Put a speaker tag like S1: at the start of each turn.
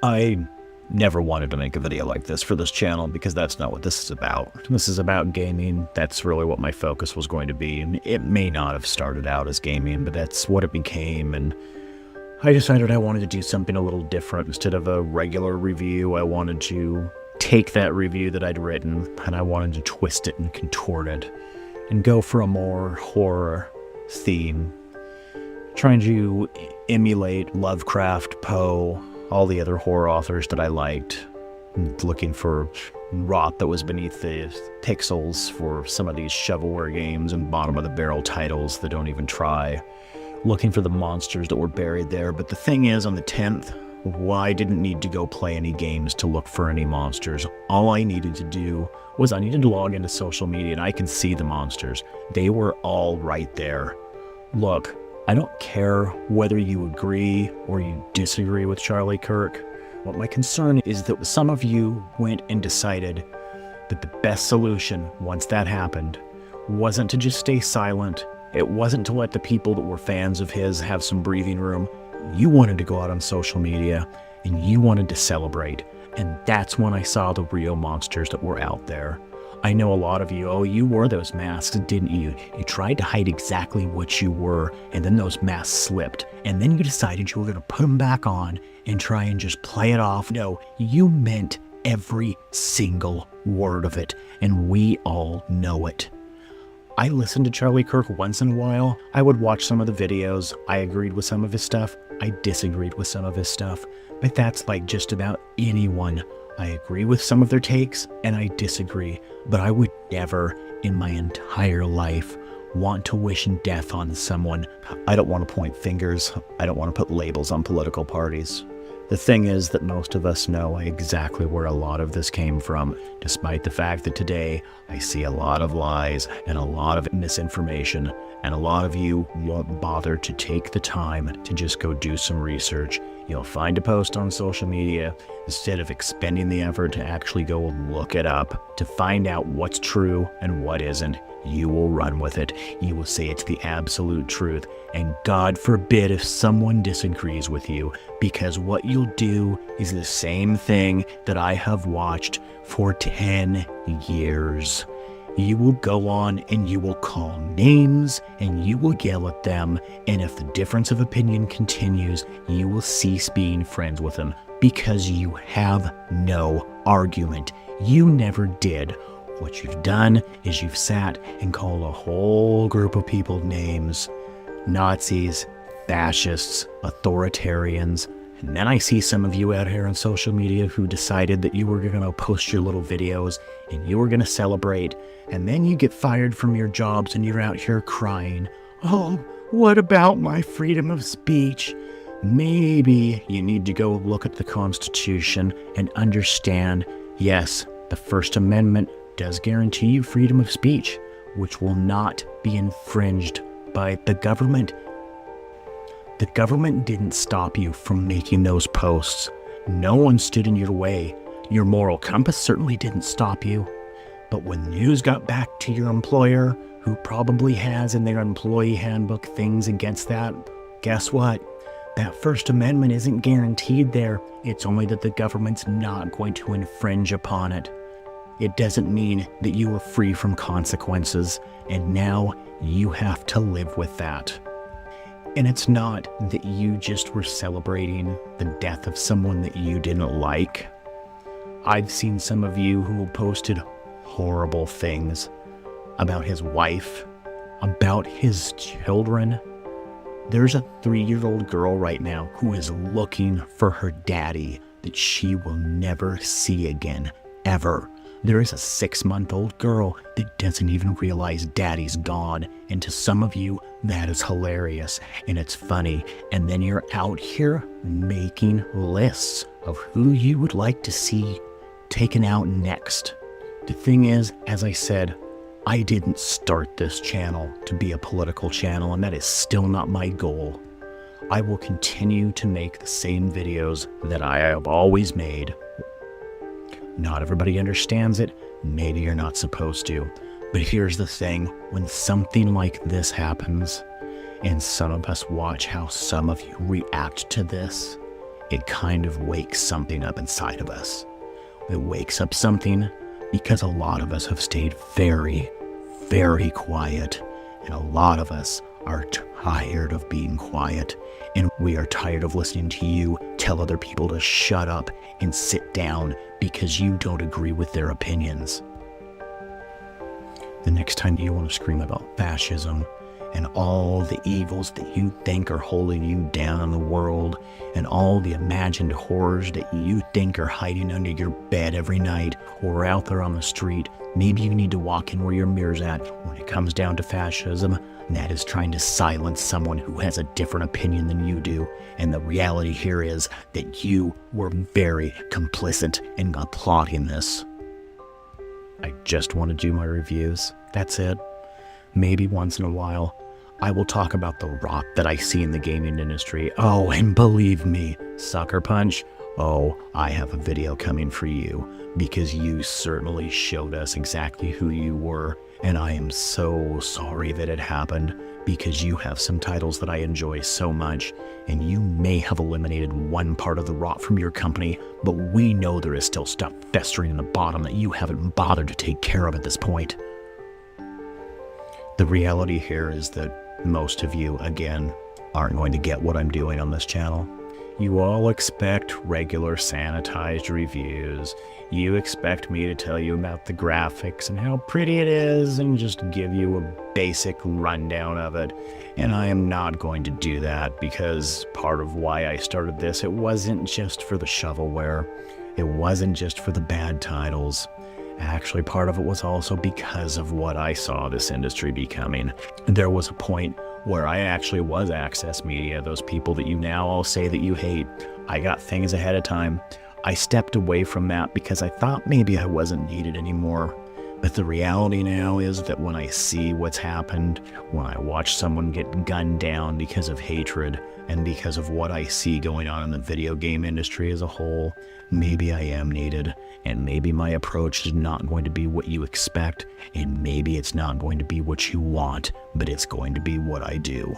S1: I never wanted to make a video like this for this channel because that's not what this is about. This is about gaming. That's really what my focus was going to be. And it may not have started out as gaming, but that's what it became. And I decided I wanted to do something a little different. Instead of a regular review, I wanted to take that review that I'd written and I wanted to twist it and contort it and go for a more horror theme. Trying to emulate Lovecraft, Poe, all the other horror authors that I liked. Looking for rot that was beneath the pixels for some of these shovelware games and bottom of the barrel titles that don't even try. Looking for the monsters that were buried there. But the thing is, on the 10th, I didn't need to go play any games to look for any monsters. All I needed to do was I needed to log into social media and I could see the monsters. They were all right there. Look, I don't care whether you agree or you disagree with Charlie Kirk. What my concern is that some of you went and decided that the best solution once that happened wasn't to just stay silent. It wasn't to let the people that were fans of his have some breathing room. You wanted to go out on social media and you wanted to celebrate. And that's when I saw the real monsters that were out there. I know a lot of you, oh, you wore those masks, didn't you? You tried to hide exactly what you were, and then those masks slipped. And then you decided you were going to put them back on and try and just play it off. No, you meant every single word of it, and we all know it. I listened to Charlie Kirk once in a while. I would watch some of the videos. I agreed with some of his stuff. I disagreed with some of his stuff. But that's like just about anyone. I agree with some of their takes, and I disagree. But I would never, in my entire life, want to wish death on someone. I don't want to point fingers. I don't want to put labels on political parties. The thing is that most of us know exactly where a lot of this came from, despite the fact that today I see a lot of lies and a lot of misinformation, and a lot of you won't bother to take the time to just go do some research. You'll find a post on social media instead of expending the effort to actually go look it up, to find out what's true and what isn't. You will run with it. You will say it's the absolute truth. And God forbid if someone disagrees with you, because what you'll do is the same thing that I have watched for 10 years. You will go on and you will call names and you will yell at them. And if the difference of opinion continues, you will cease being friends with them because you have no argument. You never did. What you've done is you've sat and called a whole group of people names. Nazis, fascists, authoritarians. And then I see some of you out here on social media who decided that you were going to post your little videos and you were going to celebrate. And then you get fired from your jobs and you're out here crying, oh, what about my freedom of speech? Maybe you need to go look at the Constitution and understand, yes, the First Amendment does guarantee you freedom of speech, which will not be infringed by the government. The government didn't stop you from making those posts. No one stood in your way. Your moral compass certainly didn't stop you. But when news got back to your employer, who probably has in their employee handbook things against that, guess what? That First Amendment isn't guaranteed there. It's only that the government's not going to infringe upon it. It doesn't mean that you are free from consequences, and now you have to live with that. And it's not that you just were celebrating the death of someone that you didn't like. I've seen some of you who posted horrible things about his wife, about his children. There's a 3-year-old girl right now who is looking for her daddy that she will never see again, ever. There is a 6-month-old girl that doesn't even realize daddy's gone. And to some of you, that is hilarious and it's funny. And then you're out here making lists of who you would like to see taken out next. The thing is, as I said, I didn't start this channel to be a political channel, and that is still not my goal. I will continue to make the same videos that I have always made. Not everybody understands it. Maybe you're not supposed to. But here's the thing. When something like this happens, and some of us watch how some of you react to this, it kind of wakes something up inside of us. It wakes up something because a lot of us have stayed very, very quiet, and a lot of us are tired of being quiet, and we are tired of listening to you tell other people to shut up and sit down because you don't agree with their opinions. The next time you want to scream about fascism and all the evils that you think are holding you down in the world, and all the imagined horrors that you think are hiding under your bed every night or out there on the street, maybe you need to walk in where your mirror's at when it comes down to fascism. And that is trying to silence someone who has a different opinion than you do. And the reality here is that you were very complicit in applauding this. I just want to do my reviews. That's it. Maybe once in a while, I will talk about the rot that I see in the gaming industry. Oh, and believe me, Sucker Punch, oh, I have a video coming for you because you certainly showed us exactly who you were. And I am so sorry that it happened because you have some titles that I enjoy so much, and you may have eliminated one part of the rot from your company, but we know there is still stuff festering in the bottom that you haven't bothered to take care of at this point. The reality here is that most of you, again, aren't going to get what I'm doing on this channel. You all expect regular sanitized reviews. You expect me to tell you about the graphics and how pretty it is and just give you a basic rundown of it. And I am not going to do that because part of why I started this, it wasn't just for the shovelware. It wasn't just for the bad titles. Actually, part of it was also because of what I saw this industry becoming. There was a point where I actually was Access Media, those people that you now all say that you hate. I got things ahead of time. I stepped away from that because I thought maybe I wasn't needed anymore. But the reality now is that when I see what's happened, when I watch someone get gunned down because of hatred and because of what I see going on in the video game industry as a whole, maybe I am needed, and maybe my approach is not going to be what you expect, and maybe it's not going to be what you want, but it's going to be what I do.